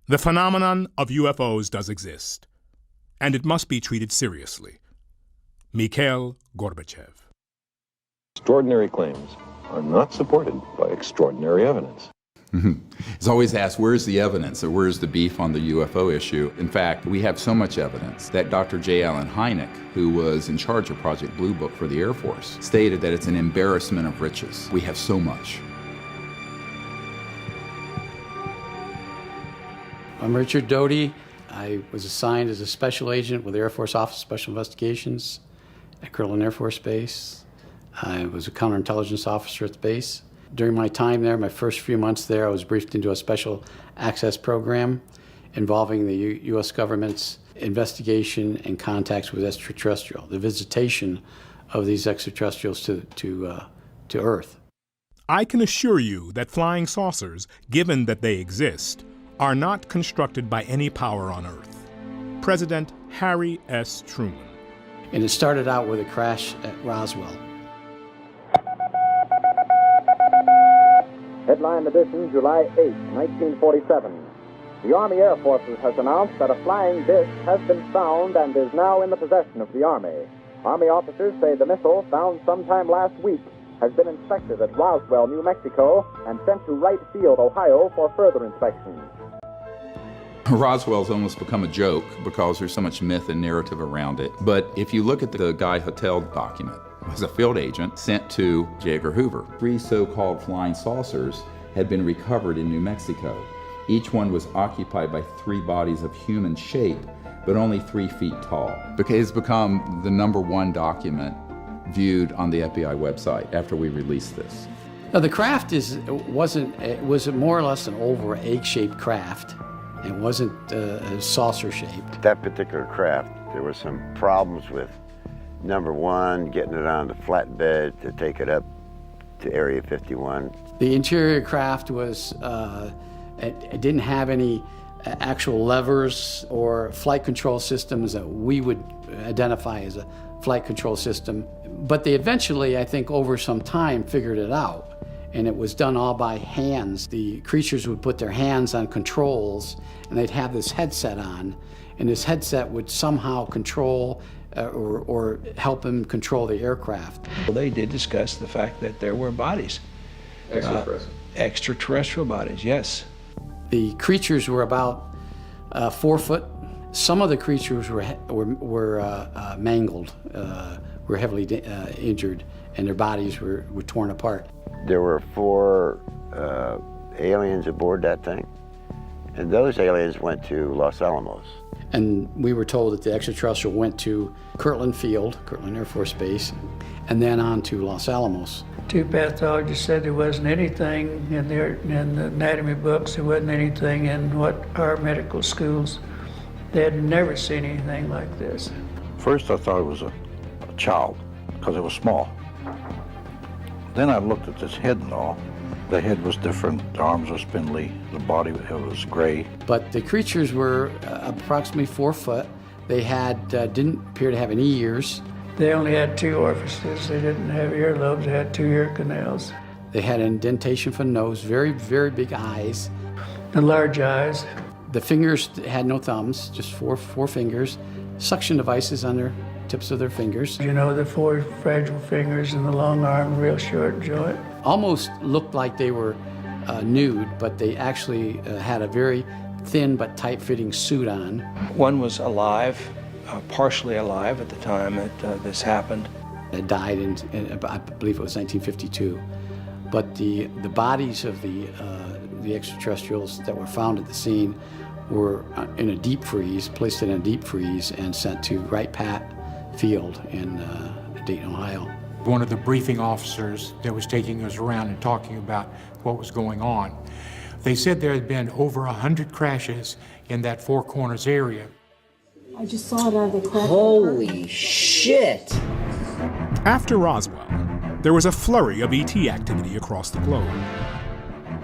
The phenomenon of UFOs does exist, and it must be treated seriously. Mikhail Gorbachev. Extraordinary claims are not supported by extraordinary evidence. It's always asked, where's the evidence or where's the beef on the UFO issue? In fact, we have so much evidence that Dr. J. Allen Hynek, who was in charge of Project Blue Book for the Air Force, stated that it's an embarrassment of riches. We have so much. I'm Richard Doty. I was assigned as a special agent with the Air Force Office of Special Investigations at Callahan Air Force Base. I was a counterintelligence officer at the base. During my time there, my first few months there, I was briefed into a special access program involving the U.S. government's investigation and contacts with extraterrestrial, the visitation of these extraterrestrials to Earth. I can assure you that flying saucers, given that they exist, are not constructed by any power on Earth. President Harry S. Truman. And it started out with a crash at Roswell. Headline edition, July 8, 1947. The Army Air Forces has announced that a flying disc has been found and is now in the possession of the Army. Army officers say the missile, found sometime last week, has been inspected at Roswell, New Mexico, and sent to Wright Field, Ohio, for further inspection. Roswell's almost become a joke because there's so much myth and narrative around it. But if you look at the Guy Hotel document, it was a field agent sent to J. Edgar Hoover. 3 so-called flying saucers had been recovered in New Mexico. Each one was occupied by 3 bodies of human shape, but only 3 feet tall. It's become the #1 document viewed on the FBI website after we released this. Now, the craft was more or less an oval or egg-shaped craft. It wasn't saucer-shaped. That particular craft, there were some problems with, #1, getting it on the flatbed to take it up to Area 51. The interior craft was, it didn't have any actual levers or flight control systems that we would identify as a flight control system. But they eventually, I think, over some time, figured it out. And it was done all by hands. The creatures would put their hands on controls, and they'd have this headset on, and this headset would somehow control or help them control the aircraft. Well, they did discuss the fact that there were bodies. Extraterrestrial bodies, yes. The creatures were about 4 foot. Some of the creatures were mangled, were heavily injured, and their bodies were torn apart. There were 4 aliens aboard that thing, and those aliens went to Los Alamos. And we were told that the extraterrestrial went to Kirtland Field, Kirtland Air Force Base, and then on to Los Alamos. 2 pathologists said there wasn't anything in the anatomy books, there wasn't anything in what our medical schools. They had never seen anything like this. First I thought it was a child, because it was small. Then I looked at this head and all. The head was different, the arms were spindly, the body was gray. But the creatures were approximately 4 foot. They didn't appear to have any ears. They only had 2 orifices. They didn't have earlobes, they had 2 ear canals. They had an indentation for the nose, very, very big eyes. And large eyes. The fingers had no thumbs, just four fingers, suction devices on their tips of their fingers. You know, the 4 fragile fingers and the long arm, real short joint. Almost looked like they were nude, but they actually had a very thin but tight-fitting suit on. One was alive, partially alive at the time that this happened. It died in I believe it was 1952. But the bodies of the extraterrestrials that were found at the scene were in a deep freeze, placed in a deep freeze, and sent to Wright Field in Dayton, Ohio. One of the briefing officers that was taking us around and talking about what was going on, they said there had been over 100 crashes in that Four Corners area. I just saw it out of the crack. Holy shit! After Roswell, there was a flurry of ET activity across the globe.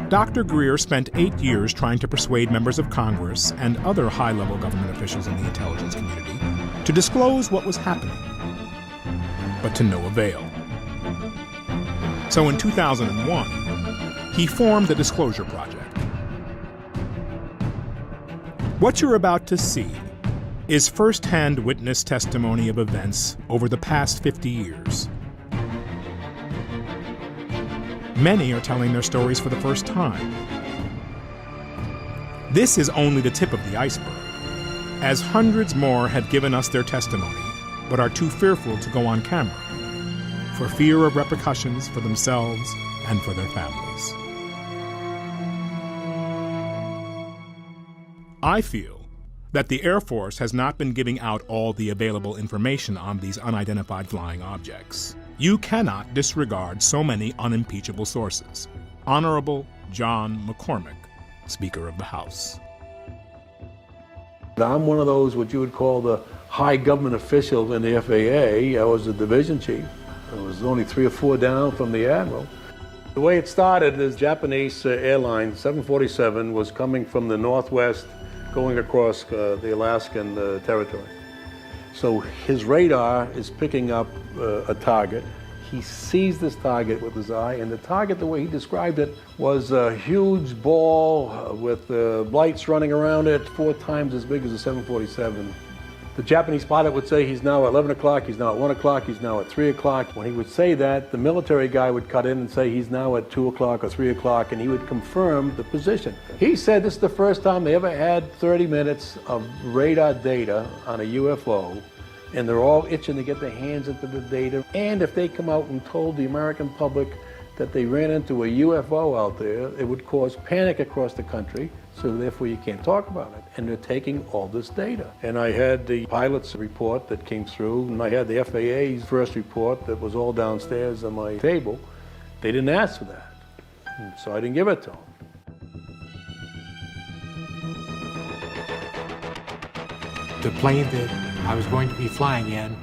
Dr. Greer spent 8 years trying to persuade members of Congress and other high-level government officials in the intelligence community to disclose what was happening, but to no avail. So in 2001, he formed the Disclosure Project. What you're about to see is first-hand witness testimony of events over the past 50 years. Many are telling their stories for the first time. This is only the tip of the iceberg, as hundreds more have given us their testimony, but are too fearful to go on camera, for fear of repercussions for themselves and for their families. I feel that the Air Force has not been giving out all the available information on these unidentified flying objects. You cannot disregard so many unimpeachable sources. Honorable John McCormick, Speaker of the House. I'm one of those what you would call the high government officials in the FAA. I was the division chief. I was only 3 or 4 down from the Admiral. The way it started is Japanese airline 747 was coming from the northwest going across the Alaskan territory. So his radar is picking up a target. He sees this target with his eye, and the target, the way he described it, was a huge ball with lights running around it, 4 times as big as a 747. The Japanese pilot would say he's now at 11 o'clock, he's now at 1 o'clock, he's now at 3 o'clock. When he would say that, the military guy would cut in and say he's now at 2 o'clock or 3 o'clock, and he would confirm the position. He said this is the first time they ever had 30 minutes of radar data on a UFO, and they're all itching to get their hands into the data. And if they come out and told the American public that they ran into a UFO out there, it would cause panic across the country, so therefore you can't talk about it. And they're taking all this data. And I had the pilot's report that came through, and I had the FAA's first report that was all downstairs on my table. They didn't ask for that, so I didn't give it to them. The plane that I was going to be flying in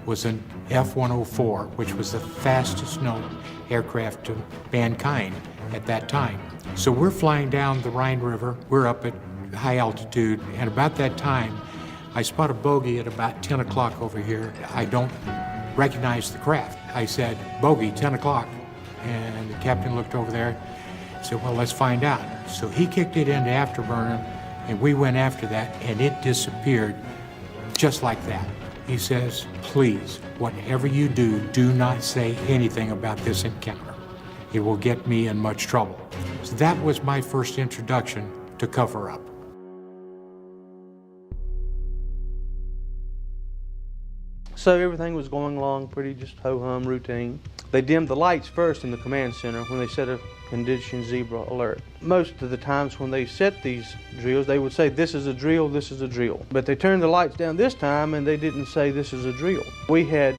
was an F-104, which was the fastest known aircraft to mankind at that time. So we're flying down the Rhine River, we're up at high altitude, and about that time, I spot a bogey at about 10 o'clock over here. I don't recognize the craft. I said, "Bogey, 10 o'clock." And the captain looked over there and said, "Well, let's find out." So he kicked it into afterburner, and we went after that, and it disappeared just like that. He says, "Please, whatever you do, do not say anything about this encounter. It will get me in much trouble." So that was my first introduction to cover up. So everything was going along pretty just ho-hum routine. They dimmed the lights first in the command center when they set a condition zebra alert. Most of the times when they set these drills, they would say, "This is a drill, this is a drill." But they turned the lights down this time and they didn't say, "This is a drill." We had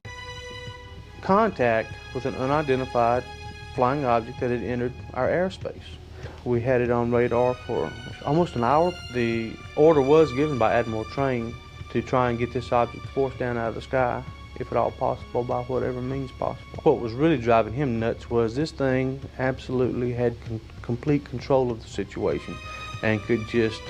contact with an unidentified flying object that had entered our airspace. We had it on radar for almost an hour. The order was given by Admiral Train to try and get this object forced down out of the sky, if at all possible, by whatever means possible. What was really driving him nuts was this thing absolutely had complete control of the situation and could just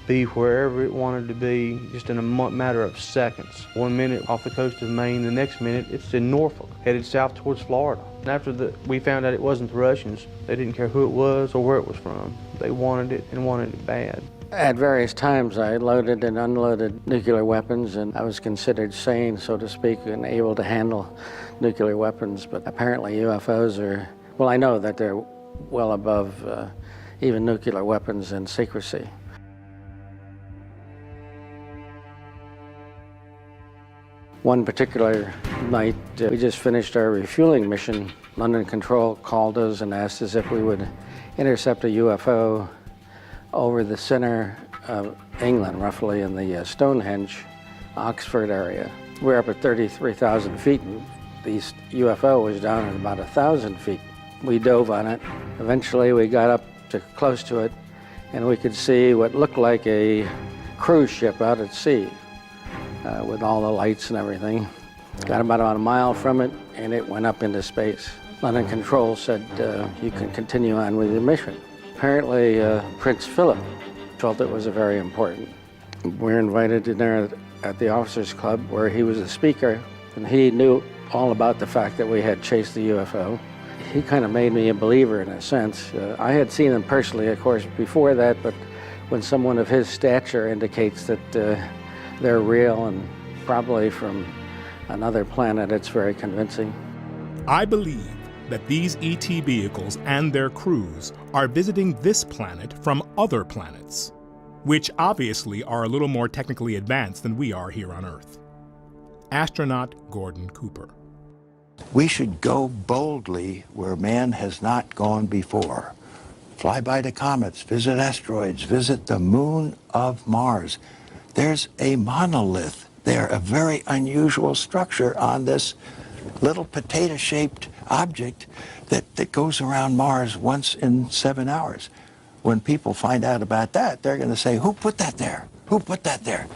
be wherever it wanted to be just in a matter of seconds. 1 minute off the coast of Maine, the next minute it's in Norfolk, headed south towards Florida. And after we found out it wasn't the Russians, they didn't care who it was or where it was from. They wanted it and wanted it bad. At various times I loaded and unloaded nuclear weapons, and I was considered sane, so to speak, and able to handle nuclear weapons. But apparently UFOs are, well, I know that they're well above even nuclear weapons in secrecy. One particular night, we just finished our refueling mission. London Control called us and asked us if we would intercept a UFO over the center of England, roughly in the Stonehenge, Oxford area. We're up at 33,000 feet, and the UFO was down at about 1,000 feet. We dove on it. Eventually we got up to close to it, and we could see what looked like a cruise ship out at sea with all the lights and everything. Got about a mile from it, and it went up into space. London Control said, "You can continue on with your mission." Apparently, Prince Philip felt it was very important. We were invited to dinner at the Officers Club where he was the speaker, and he knew all about the fact that we had chased the UFO. He kind of made me a believer in a sense. I had seen them personally, of course, before that, but when someone of his stature indicates that they're real and probably from another planet, it's very convincing. I believe that these ET vehicles and their crews are visiting this planet from other planets, which obviously are a little more technically advanced than we are here on Earth. Astronaut Gordon Cooper. We should go boldly where man has not gone before. Fly by the comets, visit asteroids, visit the moon of Mars. There's a monolith there, a very unusual structure on this little potato-shaped object that goes around Mars once in 7 hours. When people find out about that, they're going to say, who put that there? Who put that there?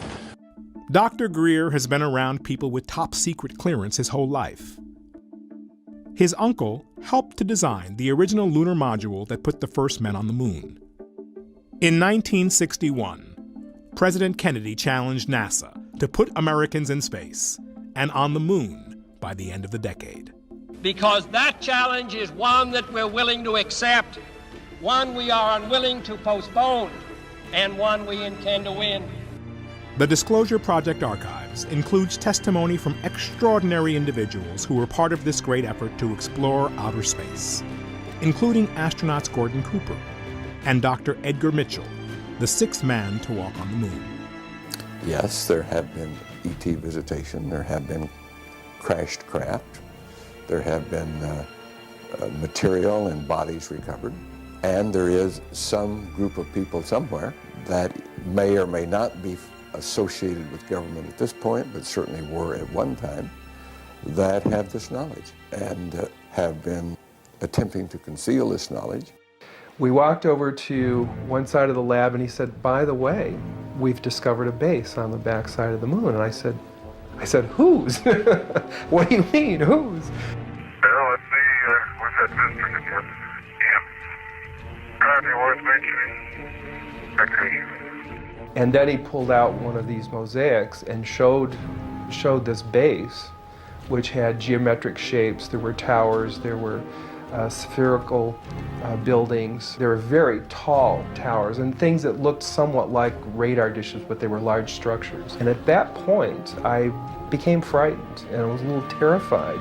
Dr. Greer has been around people with top-secret clearance his whole life. His uncle helped to design the original lunar module that put the first men on the moon. In 1961, President Kennedy challenged NASA to put Americans in space and on the moon by the end of the decade. Because that challenge is one that we're willing to accept, one we are unwilling to postpone, and one we intend to win. The Disclosure Project archives includes testimony from extraordinary individuals who were part of this great effort to explore outer space, including astronauts Gordon Cooper and Dr. Edgar Mitchel, the sixth man to walk on the moon. Yes, there have been ET visitation, there have been crashed craft, there have been material and bodies recovered, and there is some group of people somewhere that may or may not be associated with government at this point, but certainly were at one time, that have this knowledge and have been attempting to conceal this knowledge. We walked over to one side of the lab and he said, by the way, we've discovered a base on the back side of the moon. And I said, whose? What do you mean, whose? Well, let's see, where's that district again? Yeah. Probably worth mentioning. Okay. And then he pulled out one of these mosaics and showed this base, which had geometric shapes. There were towers, there were spherical buildings. There were very tall towers and things that looked somewhat like radar dishes, but they were large structures. And at that point, I became frightened and I was a little terrified,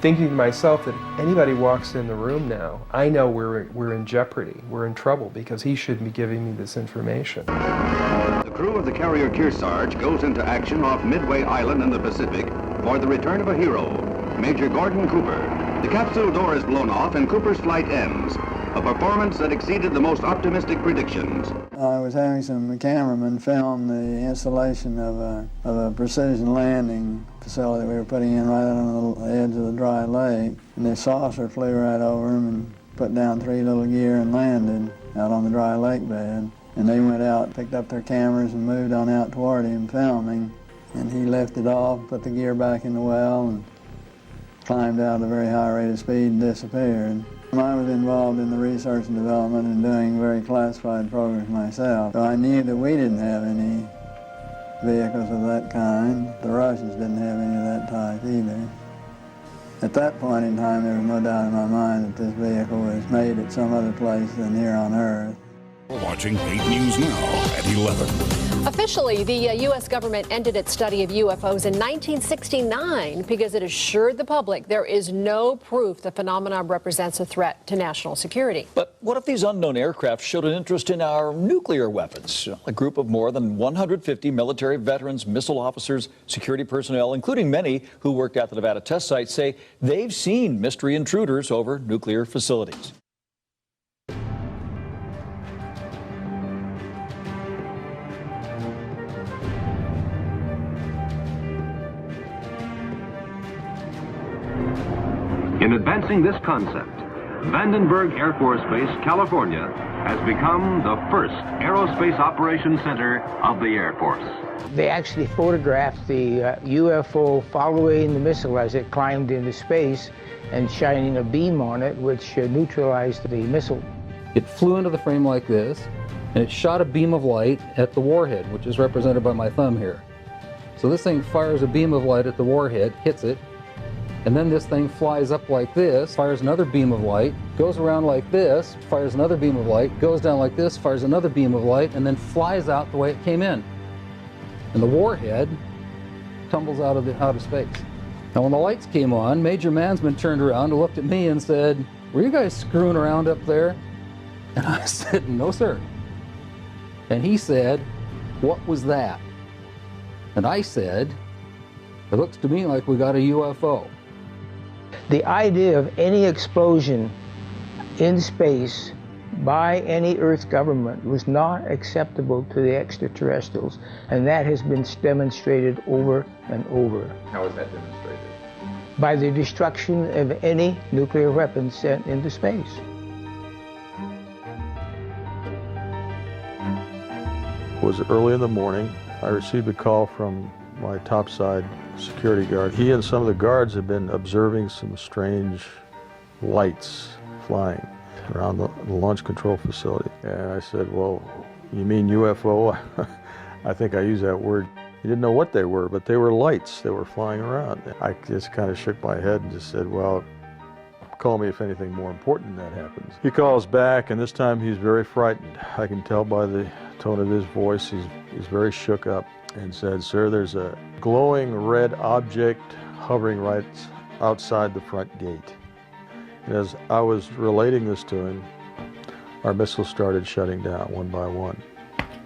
thinking to myself that if anybody walks in the room now, I know we're in jeopardy, we're in trouble, because he shouldn't be giving me this information. The crew of the carrier Kearsarge goes into action off Midway Island in the Pacific for the return of a hero, Major Gordon Cooper. The capsule door is blown off and Cooper's flight ends, a performance that exceeded the most optimistic predictions. I was having some cameramen film the installation of a precision landing facility we were putting in right on the edge of the dry lake. And the saucer flew right over them and put down 3 little gear and landed out on the dry lake bed. And they went out, picked up their cameras and moved on out toward him filming. And he lifted off, put the gear back in the well and climbed out at a very high rate of speed and disappeared. I was involved in the research and development and doing very classified programs myself. So I knew that we didn't have any vehicles of that kind. The Russians didn't have any of that type either. At that point in time, there was no doubt in my mind that this vehicle was made at some other place than here on Earth. We're watching 8 News Now at 11. Officially, the U.S. government ended its study of UFOs in 1969 because it assured the public there is no proof the phenomenon represents a threat to national security. But what if these unknown aircraft showed an interest in our nuclear weapons? A group of more than 150 military veterans, missile officers, security personnel, including many who worked at the Nevada test site, say they've seen mystery intruders over nuclear facilities. In advancing this concept, Vandenberg Air Force Base, California, has become the first aerospace operations center of the Air Force. They actually photographed the UFO following the missile as it climbed into space and shining a beam on it, which neutralized the missile. It flew into the frame like this, and it shot a beam of light at the warhead, which is represented by my thumb here. So this thing fires a beam of light at the warhead, hits it, And then this thing flies up like this, fires another beam of light, goes around like this, fires another beam of light, goes down like this, fires another beam of light, and then flies out the way it came in. And the warhead tumbles out of outer space. Now when the lights came on, Major Mansman turned around and looked at me and said, "Were you guys screwing around up there?" And I said, "No, sir." And he said, "What was that?" And I said, "It looks to me like we got a UFO." The idea of any explosion in space by any Earth government was not acceptable to the extraterrestrials, and that has been demonstrated over and over. How is that demonstrated? By the destruction of any nuclear weapons sent into space. It was early in the morning. I received a call from my topside security guard. He and some of the guards had been observing some strange lights flying around the launch control facility. And I said, "Well, you mean UFO?" I think I used that word. He didn't know what they were, but they were lights that were flying around. I just kind of shook my head and just said, "Well, call me if anything more important than that happens." He calls back, and this time he's very frightened. I can tell by the tone of his voice, he's very shook up, and said, "Sir, there's a glowing red object hovering right outside the front gate." And as I was relating this to him, our missiles started shutting down one by one.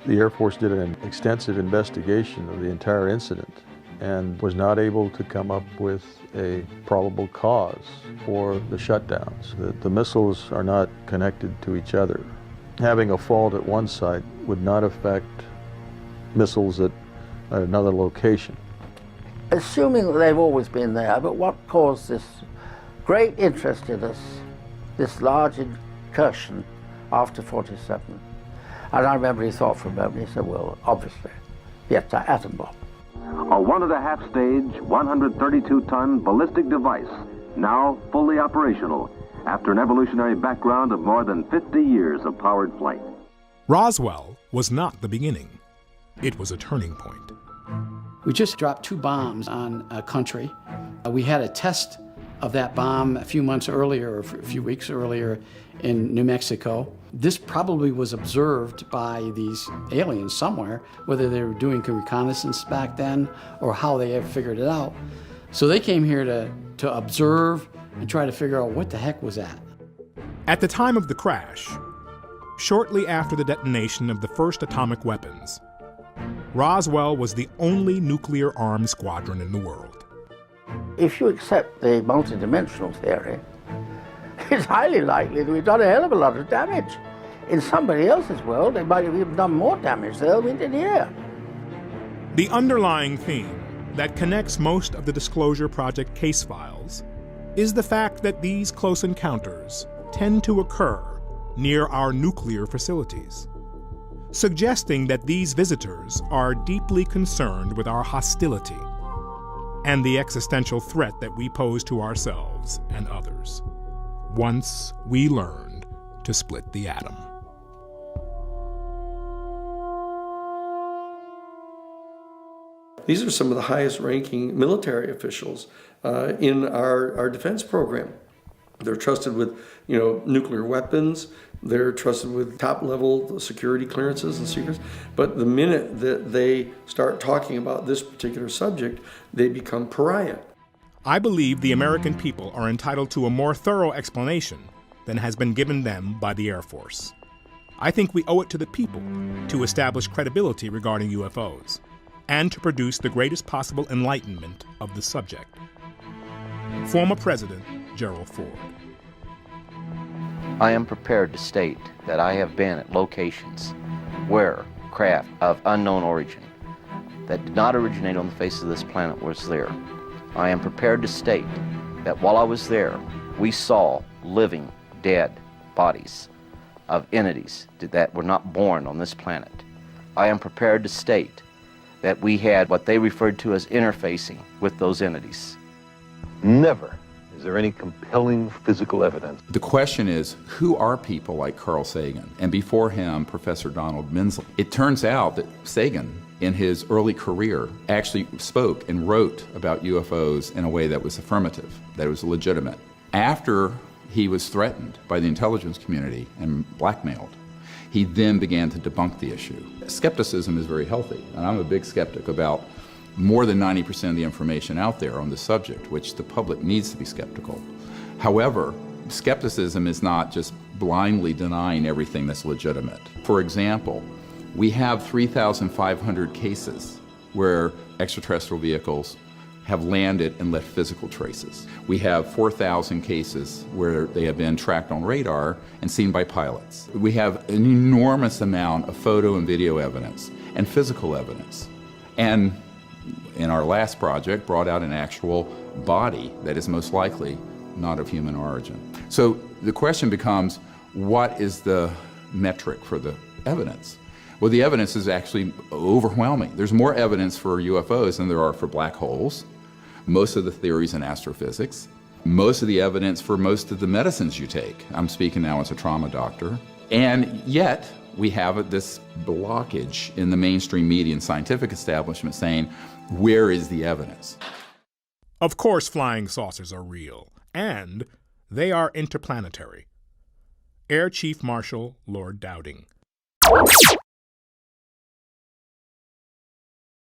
The Air Force did an extensive investigation of the entire incident and was not able to come up with a probable cause for the shutdowns. The missiles are not connected to each other. Having a fault at one site would not affect missiles at another location. Assuming that they've always been there, but what caused this great interest in us, this large incursion after 47? And I remember he thought for a moment, he said, "Well, obviously, the atom bomb." A 1.5 stage, 132-ton ballistic device, now fully operational after an evolutionary background of more than 50 years of powered flight. Roswell was not the beginning. It was a turning point. We just dropped 2 bombs on a country. We had a test of that bomb a few months earlier, or a few weeks earlier in New Mexico. This probably was observed by these aliens somewhere, whether they were doing reconnaissance back then or how they ever figured it out. So they came here to observe and try to figure out what the heck was that. At the time of the crash, shortly after the detonation of the first atomic weapons, Roswell was the only nuclear-armed squadron in the world. If you accept the multidimensional theory, it's highly likely that we've done a hell of a lot of damage. In somebody else's world, they might have even done more damage there than we did here. The underlying theme that connects most of the Disclosure Project case files is the fact that these close encounters tend to occur near our nuclear facilities, suggesting that these visitors are deeply concerned with our hostility and the existential threat that we pose to ourselves and others once we learned to split the atom. These are some of the highest ranking military officials in our defense program. They're trusted with, nuclear weapons. They're trusted with top level security clearances and secrets. But the minute that they start talking about this particular subject, they become pariah. I believe the American people are entitled to a more thorough explanation than has been given them by the Air Force. I think we owe it to the people to establish credibility regarding UFOs and to produce the greatest possible enlightenment of the subject. Former President Gerald Ford. I am prepared to state that I have been at locations where craft of unknown origin that did not originate on the face of this planet was there. I am prepared to state that while I was there, we saw living, dead bodies of entities that were not born on this planet. I am prepared to state that we had what they referred to as interfacing with those entities. Never is there any compelling physical evidence. The question is, who are people like Carl Sagan? And before him, Professor Donald Menzel. It turns out that Sagan in his early career, actually spoke and wrote about UFOs in a way that was affirmative, that it was legitimate. After he was threatened by the intelligence community and blackmailed, he then began to debunk the issue. Skepticism is very healthy, and I'm a big skeptic about more than 90% of the information out there on the subject, which the public needs to be skeptical. However, skepticism is not just blindly denying everything that's legitimate. For example, we have 3,500 cases where extraterrestrial vehicles have landed and left physical traces. We have 4,000 cases where they have been tracked on radar and seen by pilots. We have an enormous amount of photo and video evidence and physical evidence. And in our last project, brought out an actual body that is most likely not of human origin. So the question becomes, what is the metric for the evidence? Well, the evidence is actually overwhelming. There's more evidence for UFOs than there are for black holes, most of the theories in astrophysics, most of the evidence for most of the medicines you take. I'm speaking now as a trauma doctor. And yet, we have this blockage in the mainstream media and scientific establishment saying, where is the evidence? Of course, flying saucers are real, and they are interplanetary. Air Chief Marshal Lord Dowding.